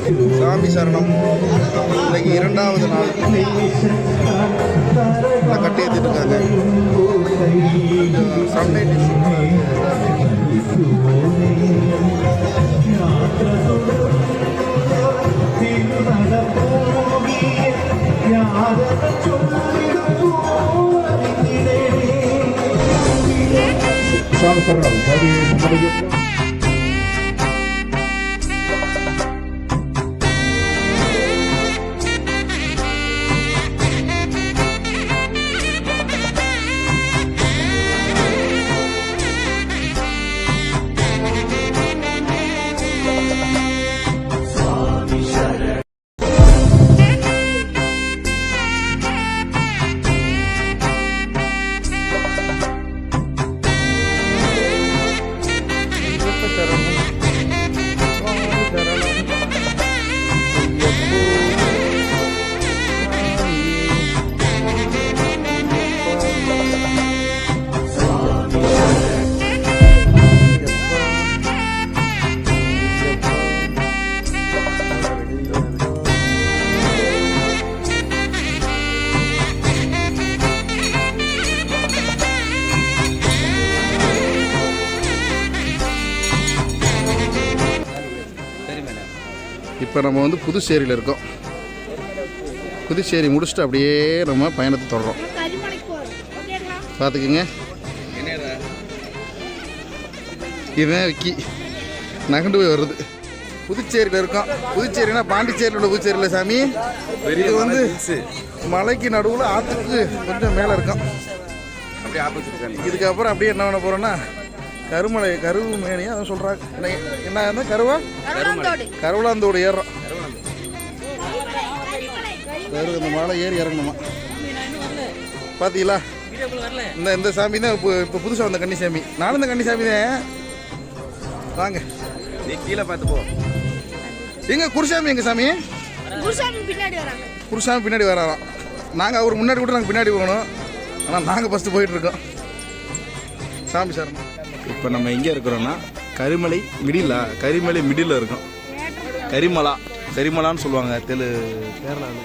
சாமி சரணம். இன்னைக்கு 2வது நாள் கட்டி ஏற்றிட்டு இருக்காங்க. சன்லைட் இப்போ நம்ம வந்து புதுச்சேரியில் இருக்கோம். புதுச்சேரி முடிச்சுட்டு அப்படியே நம்ம பயணத்தை தொடரோம். பார்த்துக்குங்க, இதுதான் விக்கி நகண்டு போய் வருது. புதுச்சேரியில் இருக்கோம். புதுச்சேரினா பாண்டிச்சேரியில் உள்ள புதுச்சேரியில் சாமி. இது வந்து மலைக்கு நடுவில் ஆற்றுக்கு கொஞ்சம் மேலே இருக்கோம். இதுக்கப்புறம் அப்படியே என்ன பண்ண போகிறோன்னா கருமலை கருவு மேனியா அதை சொல்கிறாங்க. என்ன கருவலாந்தோடு ஏறுறோம். அந்த மலை ஏறி இறங்கணுமா? பார்த்தீங்களா, இந்த சாமி தான் இப்போ புதுசாக வந்த கன்னிசாமி. நானும் இந்த கன்னிசாமி தான். வாங்க, நீ கீழே பார்த்து போ. எங்க குருசாமி? எங்க சாமி? குருசாமி பின்னாடி வராராம். நாங்கள் அவர் முன்னாடி கூட நாங்கள் பின்னாடி போகணும். ஆனால் நாங்கள் ஃபஸ்ட்டு போயிட்டுருக்கோம். சாமி சார், இப்போ நம்ம எங்கே இருக்கிறோன்னா கரிமலை மிடில் இருக்கோம். கரிமலான்னு சொல்லுவாங்க கேரளாவில்,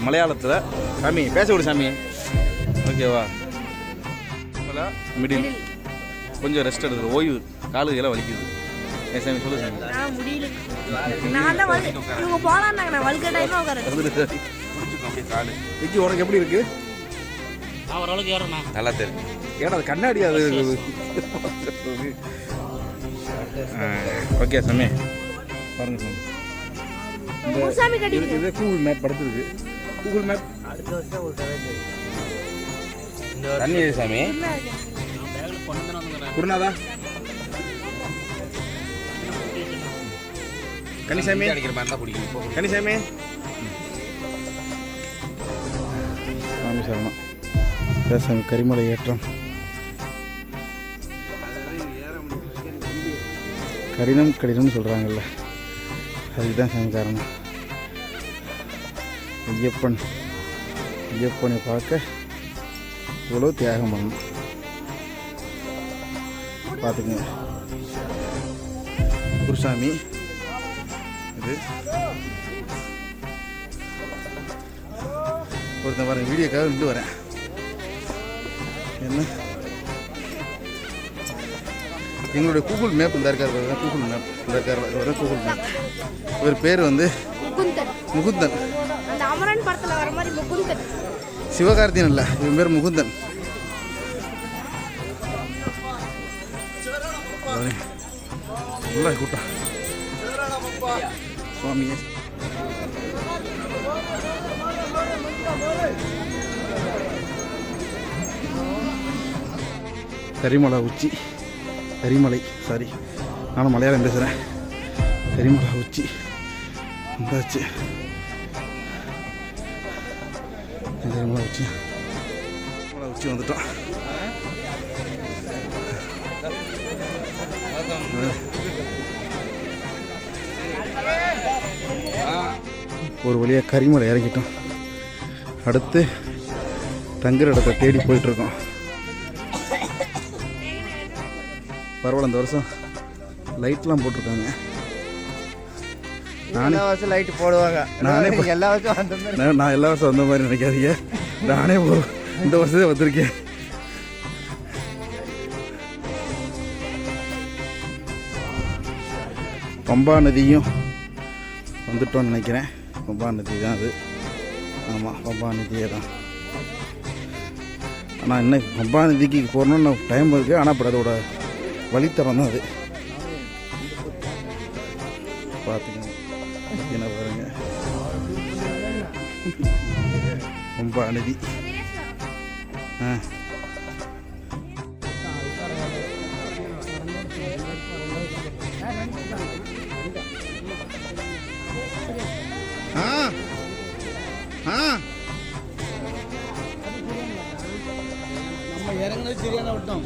மலையாளத்தில். சாமி பேச விடு சாமி, ஓகேவா? மிடில் கொஞ்சம் ரெஸ்ட் எடுக்குது, ஓய்வு. காலுகெல்லாம் வலிக்குது. ஏன் சாமி சொல்லு சாமி. உனக்கு எப்படி இருக்கு? நல்லா தெரியும். ஏன்னா அது கண்ணாடி, அது ஓகே சாமி. பாருங்க சாமி, இது கூகுள் மேப் படுத்துருக்கு. கூகுள் மேப் தண்ணி சாமி. குருநாதா கனிசாமி அடிக்கிற மாதிரி தான் பிடிக்கும். கனிசாமி சாமி சரணம். சாமி கரிமலை ஏற்றம். கடினம்னு சொல்கிறாங்கல்ல, அதுதான் சாமி காரணம். ஐயப்பனை பார்க்க இவ்வளோ தியாகம் பண்ணணும். பார்த்துக்குங்க, குருசாமி இது. ஒருத்தன் வரேன், வீடியோக்காக இருந்து வரேன். என்ன எங்களுடைய கூகுள் மேப் இந்த இருக்கார். கூகுள் மேப் இந்த இருக்கார். Google map. இவர் பேர் வந்து முகுந்தன். சிவகார்த்தியன் இல்லை, இவன் பேர் முகுந்தன். நல்லா கூட்டம் சுவாமியே. கரிமலை சாரி, நானும் மலையாளம் பேசுகிறேன். கரிமலை உச்சி வந்தாச்சு. கரிமலை உச்சி வந்துட்டோம். ஒரு வழியாக கரிமலை இறங்கிட்டோம். அடுத்து தங்குற இடத்தை தேடி போயிட்டுருக்கோம். பரவாயில்ல, இந்த வருஷம் லைட்லாம் போட்டிருக்காங்க. எல்லா வருஷம் லைட்டு போடுவாங்க. நானே எல்லா வருஷம் அந்த மாதிரி நான் எல்லா வருஷம் வந்த மாதிரி நினைக்காதீங்க. நானே இந்த வருஷத்தே வந்திருக்கேன். பம்பா நதியும் வந்துட்டோன்னு நினைக்கிறேன். பம்பா நதி தான் அது. ஆமாம், பம்பா நதியே தான். ஆனால் இன்னும் பம்பா நதிக்கு போகணுன்னு டைம் இருக்குது. ஆனால் அப்புறம் அதோட வழித்தடம் தான் அது. பார்த்தீங்கன்னா பாருங்க, பம்பா நதி. நம்ம இறங்குனது சரியான விட்டோம்.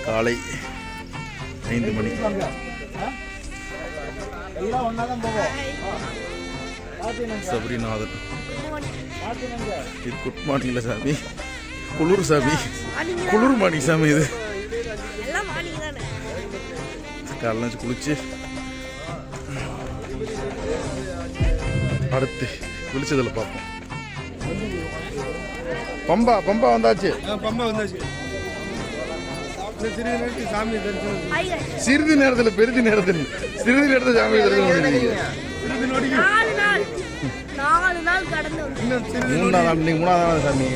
காலை 5 மணி. சபரிநாதன் இது குட் மார்னிங்ல சாமி. குளிர் சாமி, குளிர் மார்னிங் சாமி. இது காலைல குளிச்சு அடுத்து விழிச்சதில் பார்ப்போம். பம்பா பம்பா வந்தாச்சு. பம்பா வந்தாச்சு. சிறிது நேரத்தில் பெரிது நேரத்தில் சிறிது நேரத்தில் சாமி தரிசனம் பண்ணிருக்கீங்க. 4 நாள் கடந்து 3ஆம் நாள். இன்னைக்கு 3ஆம் நாள் சாமி.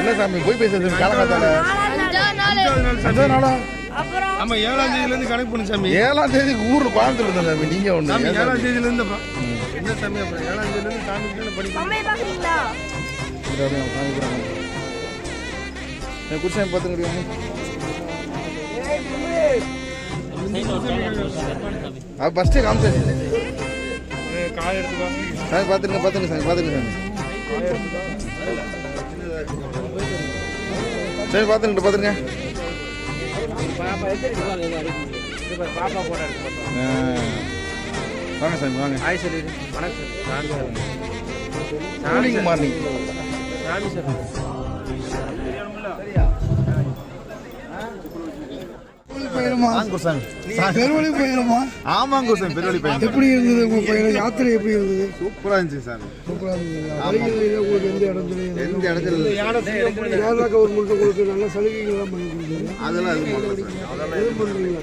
என்ன சாமி போய் பேசுறது? காலகாத்தால 5ஆம் நாளா? ஆமா, 7ஆம் தேதியிலேருந்து கணக்கு பண்ணு சாமி. 7ஆம் தேதி ஊர்ல கோயம்புத்தூர் இருந்தேன் சாமி. நீங்க ஒண்ணு 7ஆம் தேதியிலேருந்து என்ன சாமி? அப்புறம் 7ஆம் தேதியிலேருந்து சாமி படிக்கிறீங்களா? குருசாமி பார்த்துங்க. அது ஃபஸ்ட்டே காமிச்சாச்சு. சாமி பார்த்துருங்க பார்த்துங்க சாமி பார்த்துங்க சாமி சாமி பார்த்துங்க பார்த்துருங்க. வாங்க சாமி வாங்க. மார்னிங் மார்னிங் பெருவழி பயணமா? ஆமாங்க சார், பெருவழி பயணம். எப்படி இருந்தது உங்க பயணம்? யாத்திரை எப்படி இருந்தது? சூப்பரா இருந்துச்சு சார். சூப்பரா இருந்தது. வழிகளில் உங்களுக்கு எந்த இடத்துல கேரளா கவர்மெண்ட் உங்களுக்கு நல்ல சலுகைகள்லாம் பண்ணி கொடுக்குது. அதெல்லாம் எதுவும் பண்ணுறீங்களா?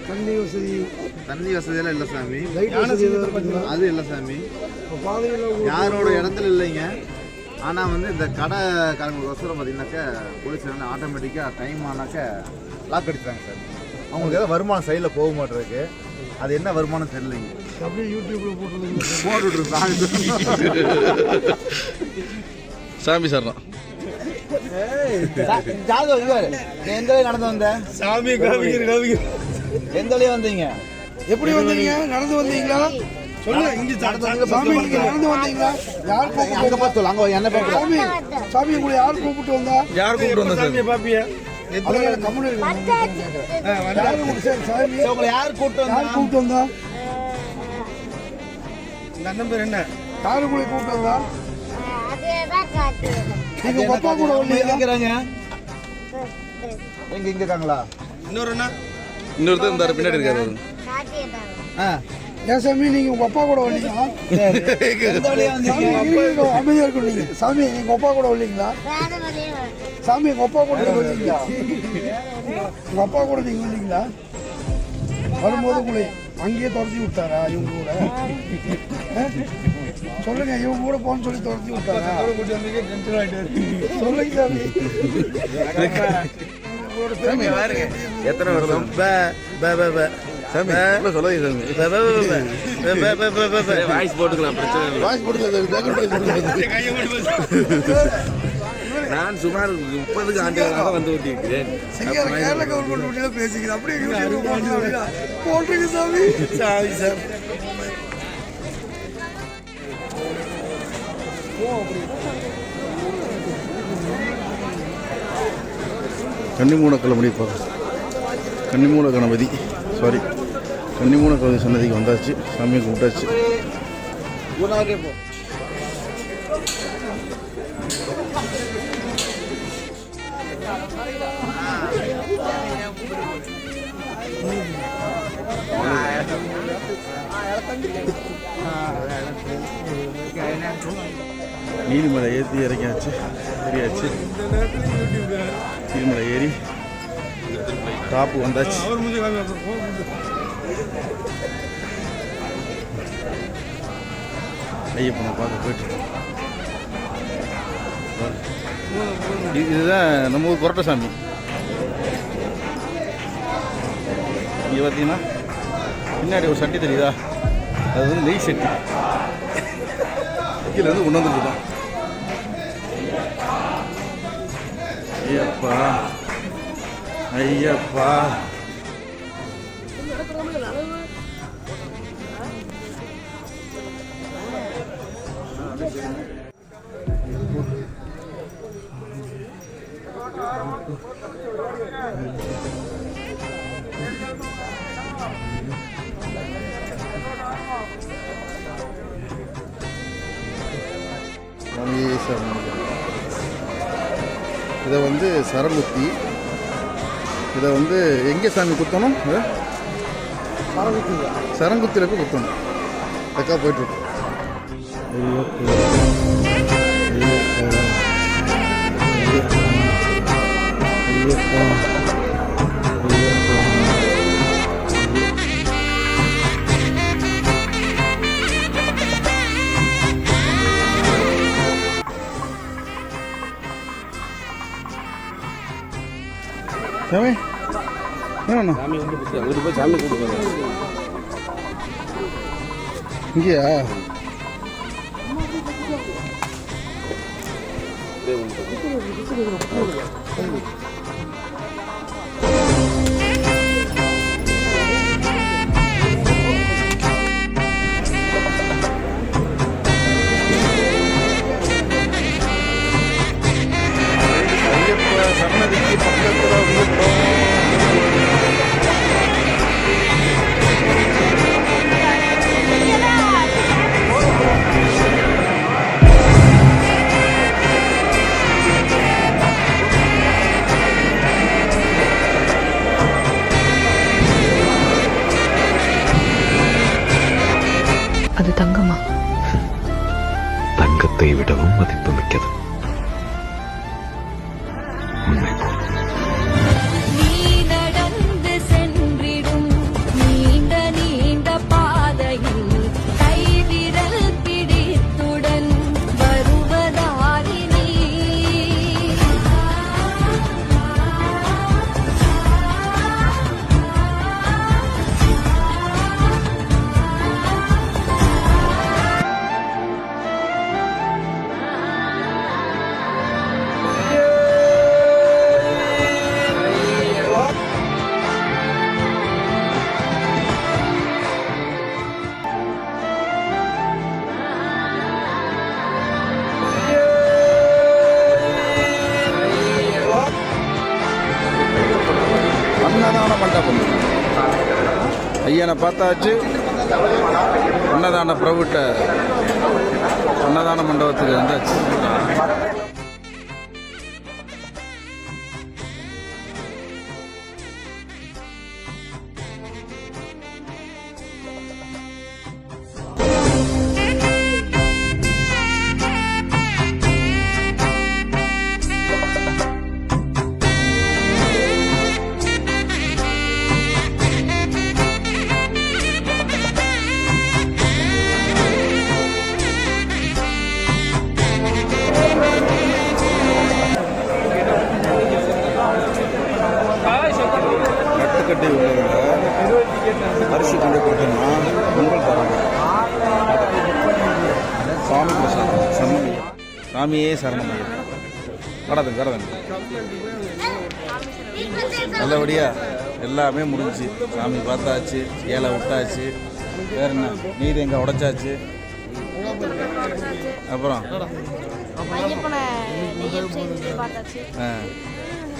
தண்ணி வசதியெல்லாம் இல்லை சாமி. லைட் வசதி எதாவது இருக்குங்களா? அது இல்லை சாமி. பாதைகள் யாரோட இடத்துல இல்லைங்க. ஆனால் வந்து இந்த கடை கிளம்புறதுக்கோசரம் பார்த்தீங்கன்னாக்கா போலீஸ் வந்து ஆட்டோமேட்டிக்காக டைம் ஆனாக்கா லாக் அடிச்சுறாங்க சார். அவங்களுக்கு ஏதாவது வருமானம் சைடில் போக மாட்டேருக்கு. அது என்ன வருமானம் தெரியலைங்க. அப்படியே யூடியூப்ல சாமி சரணம். எந்த வழி நடந்து வந்த சாமி? எந்த வழியா வந்தீங்க? எப்படி வந்தீங்க? நடந்து வந்தீங்களா? சொல்லுங்க. இங்க சாமி நீங்க நடந்து வந்தீங்களா? யார் அங்க பார்த்து சொல்ல. அங்க என்ன பாப்பா? சாமி சாமி உங்களை யார் கூப்பிட்டு வந்தா? யார் கூப்பிட்டு வந்தா சாமி? பாப்பியா? உங்களை யார் கூப்பிட்டு வந்தா? இந்த அண்ணன் பேர் என்ன? யாரு உங்களை கூப்பிட்டு வந்தா? நீங்க உங்க அப்பா கூட இருக்கிறாங்க. எங்க இங்க இருக்காங்களா? இன்னொருத்தர் இருந்தாரு பின்னாடி இருக்காரு. ஏன் சாமி நீங்க உங்க அப்பா கூட வந்தீங்களா? அமைதியா இருக்கும். நீங்க சாமி எங்க அப்பா கூட வரலீங்களா? சாமி எங்க அப்பா கூட வந்தீங்களா? உங்க அப்பா கூட நீங்க வந்தீங்களா? வரும்போது உங்களை அங்கேயே துரத்தி விட்டாரா இவங்க கூட? சொல்லுங்க, இவங்க கூட போன்னு சொல்லி துரத்தி விட்டாரா? சொல்லுங்க சாமி. எத்தனை வருஷம்? சாமி சொல்லாதீங்க சாமி. வாய்ஸ் போட்டுக்கலாம், பிரச்சனை இல்லை. வாய்ஸ் போட்டுக்கலாம். நான் சுமார் 30 ஆண்டுகளாக வந்து ஓட்டியிருக்கிறேன். கேரளா கவர்மெண்ட் பேசிக்கிறேன். அப்படியே போட்டுருக்கு சாமி. சாமி சார் கன்னிமூல கிளம்பி கன்னிமூல கணபதி சாரி கன்னிமூல கௌரி சன்னதிக்கு வந்தாச்சு. சாமியை கும்பிட்டாச்சு. நீலிமலை ஏற்றி இறங்கியாச்சு. ஏறியாச்சு. நீலிமலை ஏறி டாப்பு வந்தாச்சு. ஐயப்பனை பார்க்க போயிட்டு இதுதான் நம்ம ஊர் கொரட்டசாமி. இங்கே பார்த்தீங்கன்னா பின்னாடி ஒரு சட்டி தெரியுதா, அது வந்து நெய் சட்டி. கீழே வந்து கொண்டு வந்துருக்குதான். ஐயப்பா ஐயப்பா இதை வந்து சரங்குத்தி. இதை வந்து எங்கே சாமி குத்தணும்? சரங்குத்தியில் போய் குத்தணும். அக்கா போயிட்டுருக்கு. சாமி என்ன சாமி வந்து போய் சாமி கொடுக்குறது இங்கேயா? சன்னதிக்கு பக்கத்தில் வந்துட்டோம். அது தங்கமா? தங்கத்தை விடவும் மதிப்பு மிக்கது. அன்னதான மண்டபம். ஐயனை பார்த்தாச்சு. அன்னதான பிரபுட்ட அன்னதான மண்டபத்துக்கு வந்தாச்சு. கட்டுக்கட்டி உள்ளவங்க அரிசி கொண்டு கொடுத்தோம்னா பொங்கல் தராங்க. சாமி பிரசாதம் சரணம். சாமியே சரணம். கடதன் கடதன் நல்லபடியா எல்லாமே முடிஞ்சிச்சு. சாமி பார்த்தாச்சு, ஏழை விட்டாச்சு. வேற என்ன, நீதி எங்கே உடைச்சாச்சு. அப்புறம்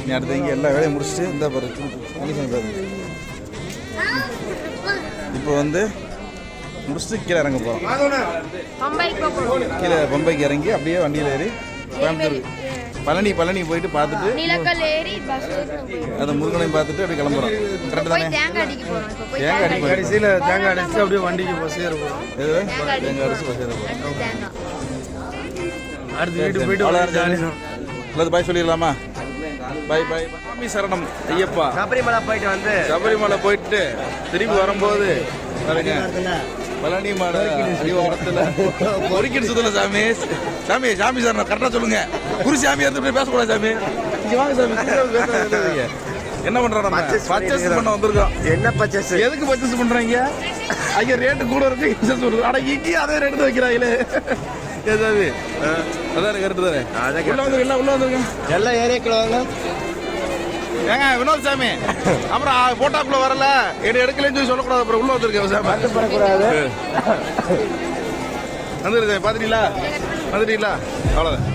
நீ அடுத்த இங்கே எல்லா வேலையும் முடிச்சுட்டு இந்த பாரு கண்டிப்பாக இப்போ வந்து முடிச்சுட்டு கீழே இறங்க போகிறோம். பம்பைக்கு போகணும். கீழே பம்பைக்கு இறங்கி அப்படியே வண்டியில் ஏறி கோயம்புத்தூர் பழனி போயிட்டு பார்த்துட்டு நிலக்கல் ஏறி பஸ் அதை முருகனையும் பார்த்துட்டு அப்படியே கிளம்புறோம். கரெக்டு போய் தானே? தேங்காய் அடிக்க போறோம். இப்போ போய் தேங்காய் அடி கடைசியில் தேங்காய் அடிச்சு அப்படியே வண்டிக்கு பஸ் ஏற போகிறோம். எது தேங்காய் அடிச்சு பஸ் ஏற போகிறோம். தேங்காய் அடுத்து வீட்டுக்கு போயிட்டு எல்லாத்து பாய் சொல்லிடலாமா? பாய் பாய். சாமி சரணம் ஐயப்பா. சபரிமலை போயிட்டு வந்து சபரிமலை போயிட்டு திரும்பி வரும்போது பாருங்க பழனி மலை அடிவாரத்தில் ஒரிக்கிட்டு சுத்தல சாமி. சாமி சார் நான் கரெக்டாக சொல்லுங்க. குரு சாமி எடுத்து பேசக்கூடாது சாமி. இங்கே வாங்க சாமி. பேசாதீங்க. என்ன பண்றோம் நம்ம? பர்ச்சேஸ் பண்ண வந்திருக்கோம். என்ன பர்ச்சேஸ்? எதுக்கு பர்ச்சேஸ் பண்றீங்க? ஐயா ரேட்டு கூட இருக்கு. அட இங்கேயும் அதே ரேட்டு வைக்கிறாங்களே. ஏதாவது அதான் கரெக்டு தானே. உள்ள வந்துருங்க உள்ள வந்துருங்க. எல்லா ஏரியாக்குள்ள வாங்க. ஏங்க வினோத் சாமி அப்புறம் போட்டாக்குள்ள வரல எடுக்கலன்னு சொல்லி சொல்லக்கூடாது. அப்புறம் உள்ள வந்துருக்கேன் சாமி. பண்ணக்கூடாது. வந்துருங்க பாத்துட்டீங்களா? வந்துட்டீங்களா? அவ்வளோதான்.